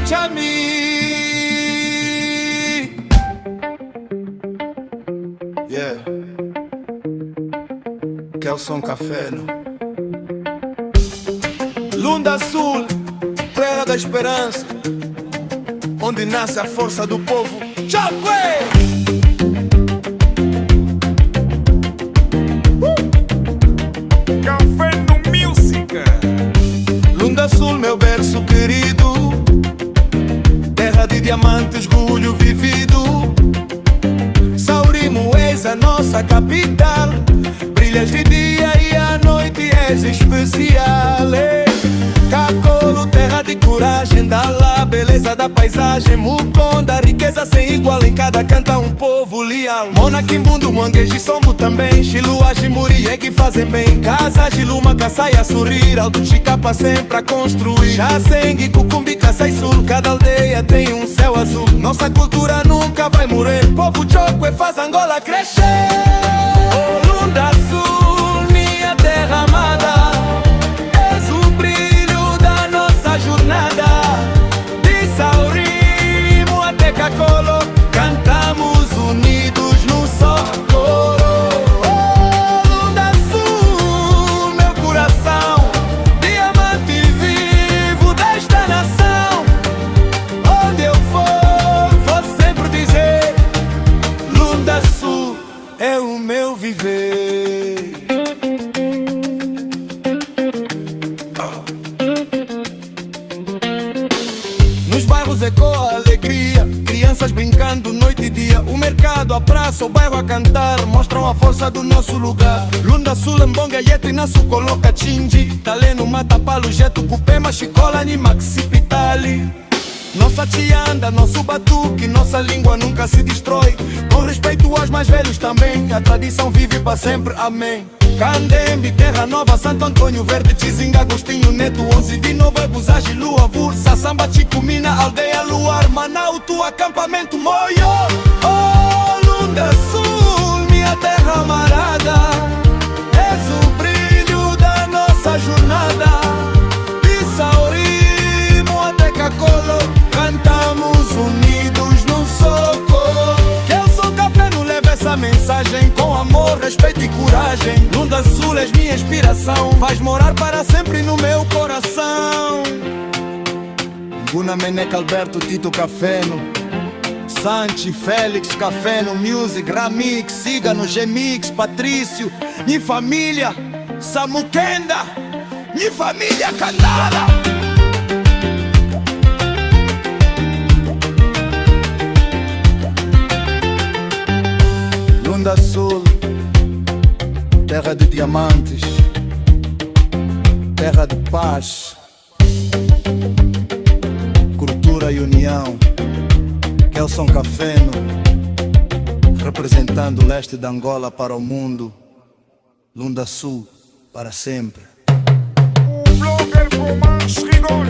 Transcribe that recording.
chami. Yeah. Kelson Café, no? Lunda Sul, terra da esperança, onde nasce a força do povo. Chapé! Café no Music. Lunda Sul, meu berço querido, terra de diamantes, orgulho vivido. Saurimo, és a nossa capital, brilhas de dia e à noite és especial. Cacolo, terra de coragem, da lá, beleza da paisagem. Muconda, riqueza sem igual, em cada canta um povo leal. Mona, Kimbundo, Mangueji, Sombo também. Xilua, Jimurié que fazem bem. Casa, Giluma, Caçai a sorrir. Alto Chicapa sempre a construir. Xacengue, Cucumbi, Caçai Sul. Cada aldeia tem um céu azul. Nossa cultura nunca vai morrer. Povo Chokwe faz Angola crescer. Oh, Lunda Sul, minha terra amada, és o brilho da nossa jornada. De Saurimo até Cacolo, cantamos unidos num só coro. Oh, Lunda Sul, meu coração, diamante vivo desta nação. Onde eu for, vou sempre dizer: Lunda Sul é o meu viver. Nos bairros ecoa a alegria, crianças brincando noite e dia. O mercado, a praça, o bairro a cantar mostram a força do nosso lugar. Lunda Sul, Mbonga, Yetri, Nasu, coloca Chinji. Taleno, Mata, Palo, Jeto, Cupema, Chicola, Maxi, Pitali. Nossa tianda, nosso batuque, nossa língua nunca se destrói. Com respeito aos mais velhos também, a tradição vive para sempre, amém. Candembe, Terra Nova, Santo Antônio Verde, Chizinga, Agostinho Neto, 11 de novembro, Zagi, Lua, Bursa, Samba, Chicumina, Aldeia Luar, Manauto, acampamento Moio. Oh, Lunda Sul, minha terra amarada, és o brilho da nossa jornada. De Saurimo até Cacolo, cantamos unidos num só coro. Kelson Café não leva essa mensagem com amor, respeito e coragem. Lunda Sul és minha inspiração, vais morar para sempre no meu coração. Guna, Meneca, Alberto, Tito Cafeno, Santi, Félix, Cafeno Music, Ramix, siga no G-Mix, Patrício, minha família, Samukenda, minha família Candala. Lunda Sul, terra de diamantes, terra de paz, cultura e união. Kelson Cafeno, representando o leste de Angola para o mundo. Lunda Sul, para sempre. O blogger com mais rigor.